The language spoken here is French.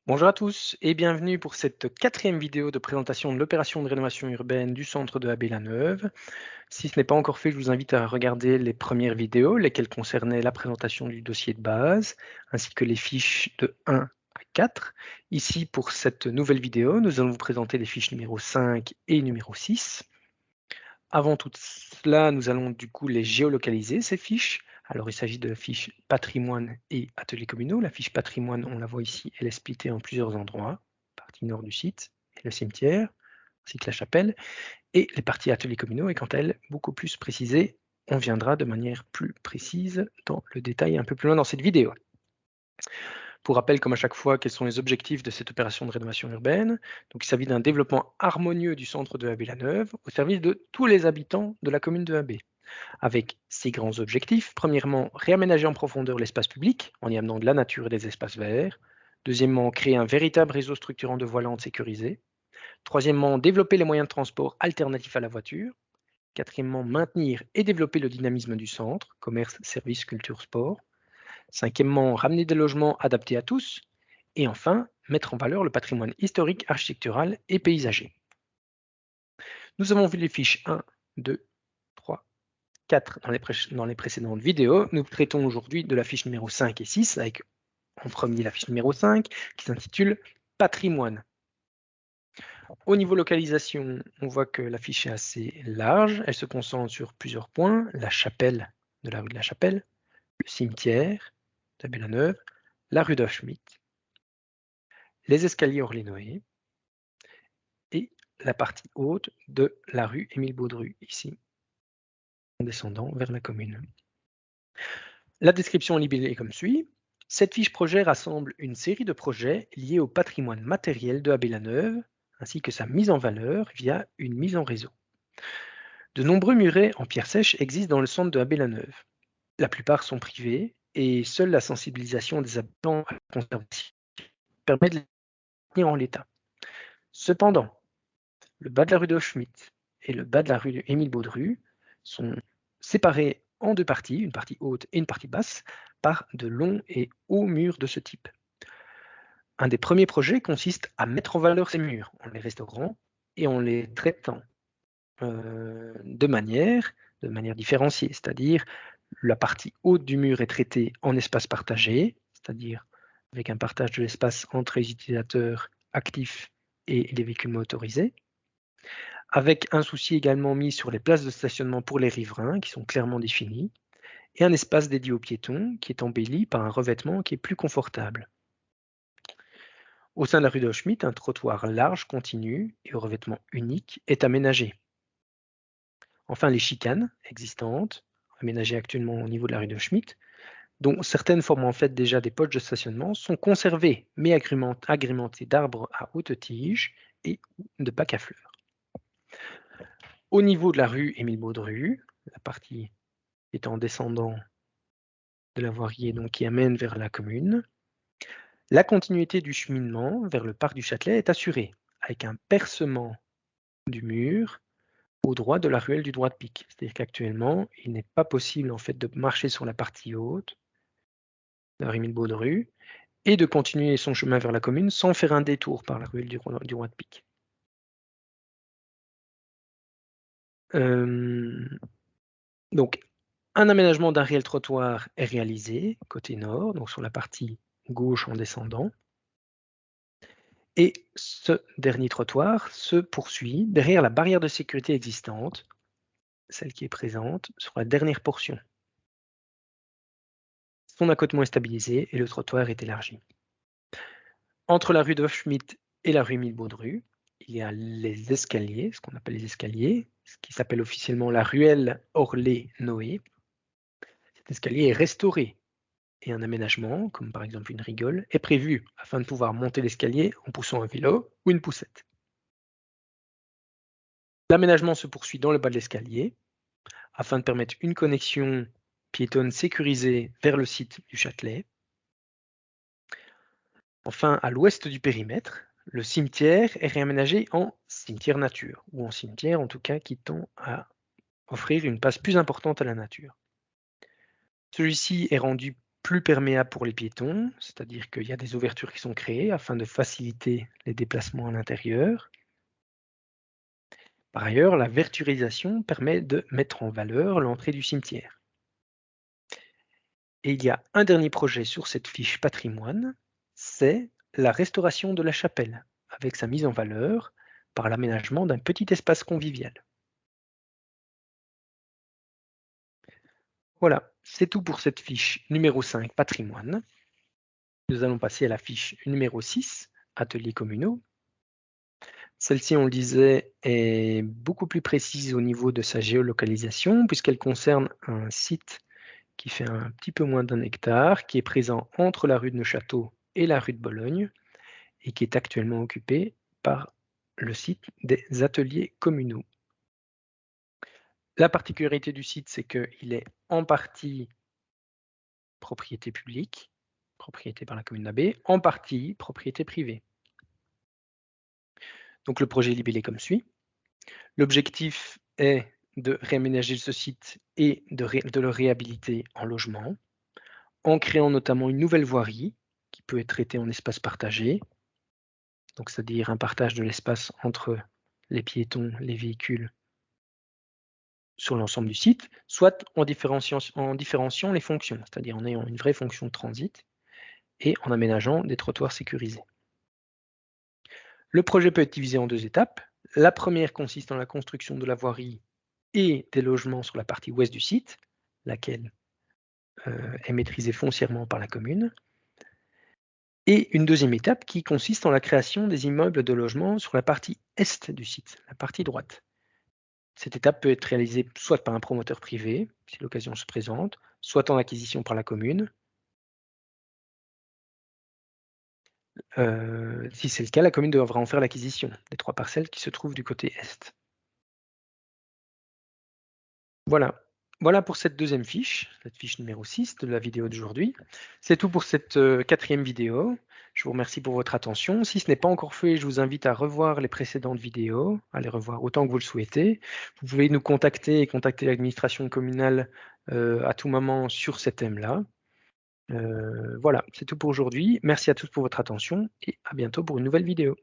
Bonjour à tous et bienvenue pour cette quatrième vidéo de présentation de l'opération de rénovation urbaine du centre de Abbé-la-Neuve. Si ce n'est pas encore fait, je vous invite à regarder les premières vidéos, lesquelles concernaient la présentation du dossier de base, ainsi que les fiches de 1 à 4. Ici, pour cette nouvelle vidéo, nous allons vous présenter les fiches numéro 5 et numéro 6. Avant tout cela, nous allons du coup les géolocaliser, ces fiches. Alors, il s'agit de la fiche patrimoine et ateliers communaux. La fiche patrimoine, on la voit ici, elle est splittée en plusieurs endroits. Partie nord du site, et le cimetière, ainsi que la chapelle. Et les parties ateliers communaux est quant à elle beaucoup plus précisée. On viendra de manière plus précise dans le détail un peu plus loin dans cette vidéo. Pour rappel, comme à chaque fois, quels sont les objectifs de cette opération de rénovation urbaine? Donc, il s'agit d'un développement harmonieux du centre de Abbé-la-Neuve au service de tous les habitants de la commune de Abbé, avec ces grands objectifs. Premièrement, réaménager en profondeur l'espace public en y amenant de la nature et des espaces verts. Deuxièmement, créer un véritable réseau structurant de voies lentes sécurisées. Troisièmement, développer les moyens de transport alternatifs à la voiture. Quatrièmement, maintenir et développer le dynamisme du centre, commerce, services, culture, sport. Cinquièmement, ramener des logements adaptés à tous. Et enfin, mettre en valeur le patrimoine historique, architectural et paysager. Nous avons vu les fiches 1, 2, 3, 4 dans les précédentes vidéos. Nous traitons aujourd'hui de la fiche numéro 5 et 6, avec en premier la fiche numéro 5, qui s'intitule Patrimoine. Au niveau localisation, on voit que la fiche est assez large. Elle se concentre sur plusieurs points. La chapelle de la rue de la Chapelle, le cimetière d'Abbé-la-Neuve, la rue d'Auschmitt, les escaliers Orlénoé et la partie haute de la rue Émile Baudru, ici, en descendant vers la commune. La description est libellée comme suit. Cette fiche projet rassemble une série de projets liés au patrimoine matériel de Abbé-la-Neuve, ainsi que sa mise en valeur via une mise en réseau. De nombreux murets en pierre sèche existent dans le centre de Abbé-la-Neuve. La plupart sont privés et seule la sensibilisation des habitants à la conservation permet de les maintenir en l'état. Cependant, le bas de la rue d'Auschmitt et le bas de la rue Émile Baudru sont séparés en deux parties, une partie haute et une partie basse, par de longs et hauts murs de ce type. Un des premiers projets consiste à mettre en valeur ces murs en les restaurant et en les traitant de manière différenciée, c'est-à-dire la partie haute du mur est traitée en espace partagé, c'est-à-dire avec un partage de l'espace entre les utilisateurs actifs et les véhicules motorisés, avec un souci également mis sur les places de stationnement pour les riverains qui sont clairement définies, et un espace dédié aux piétons qui est embelli par un revêtement qui est plus confortable. Au sein de la rue d'Auschmitt, un trottoir large, continu et au revêtement unique est aménagé. Enfin, les chicanes existantes, aménagées actuellement au niveau de la rue d'Auschmitt, dont certaines forment en fait déjà des poches de stationnement, sont conservées mais agrémentées d'arbres à haute tige et de bacs à fleurs. Au niveau de la rue Émile Baudru, la partie est en descendant de la voirie donc, qui amène vers la commune, la continuité du cheminement vers le parc du Châtelet est assurée, avec un percement du mur au droit de la ruelle du droit de pique. C'est-à-dire qu'actuellement, il n'est pas possible en fait de marcher sur la partie haute de la rue Émile Baudru et de continuer son chemin vers la commune sans faire un détour par la ruelle du roi de pique. Donc, un aménagement d'un réel trottoir est réalisé côté nord, donc sur la partie gauche en descendant. Et ce dernier trottoir se poursuit derrière la barrière de sécurité existante, celle qui est présente sur la dernière portion. Son accotement est stabilisé et le trottoir est élargi. Entre la rue d'Auschmitt et la rue Émile Baudru, il y a les escaliers, ce qu'on appelle les escaliers, ce qui s'appelle officiellement la ruelle Orlé-Noé. Cet escalier est restauré et un aménagement, comme par exemple une rigole, est prévu afin de pouvoir monter l'escalier en poussant un vélo ou une poussette. L'aménagement se poursuit dans le bas de l'escalier afin de permettre une connexion piétonne sécurisée vers le site du Châtelet. Enfin, à l'ouest du périmètre, le cimetière est réaménagé en cimetière nature, ou en cimetière en tout cas qui tend à offrir une place plus importante à la nature. Celui-ci est rendu plus perméable pour les piétons, c'est-à-dire qu'il y a des ouvertures qui sont créées afin de faciliter les déplacements à l'intérieur. Par ailleurs, la verturisation permet de mettre en valeur l'entrée du cimetière. Et il y a un dernier projet sur cette fiche patrimoine, c'est la restauration de la chapelle, avec sa mise en valeur par l'aménagement d'un petit espace convivial. Voilà, c'est tout pour cette fiche numéro 5, patrimoine. Nous allons passer à la fiche numéro 6, ateliers communaux. Celle-ci, on le disait, est beaucoup plus précise au niveau de sa géolocalisation, puisqu'elle concerne un site qui fait un petit peu moins d'1 hectare, qui est présent entre la rue de Neufchâteau et la rue de Bologne, et qui est actuellement occupé par le site des ateliers communaux. La particularité du site, c'est qu'il est en partie propriété publique, propriété par la commune d'Abbé, en partie propriété privée. Donc le projet est libellé comme suit. L'objectif est de réaménager ce site et de le réhabiliter en logement, en créant notamment une nouvelle voirie qui peut être traitée en espace partagé, donc c'est-à-dire un partage de l'espace entre les piétons, les véhicules sur l'ensemble du site, soit en différenciant les fonctions, c'est-à-dire en ayant une vraie fonction de transit et en aménageant des trottoirs sécurisés. Le projet peut être divisé en 2 étapes. La première consiste en la construction de la voirie et des logements sur la partie ouest du site, laquelle est maîtrisée foncièrement par la commune. Et une deuxième étape qui consiste en la création des immeubles de logement sur la partie est du site, la partie droite. Cette étape peut être réalisée soit par un promoteur privé, si l'occasion se présente, soit en acquisition par la commune. Si c'est le cas, la commune devra en faire l'acquisition des 3 parcelles qui se trouvent du côté est. Voilà. Voilà pour cette deuxième fiche, cette fiche numéro 6 de la vidéo d'aujourd'hui. C'est tout pour cette 4e vidéo. Je vous remercie pour votre attention. Si ce n'est pas encore fait, je vous invite à revoir les précédentes vidéos, à les revoir autant que vous le souhaitez. Vous pouvez nous contacter et contacter l'administration communale à tout moment sur ces thèmes-là. Voilà, c'est tout pour aujourd'hui. Merci à tous pour votre attention et à bientôt pour une nouvelle vidéo.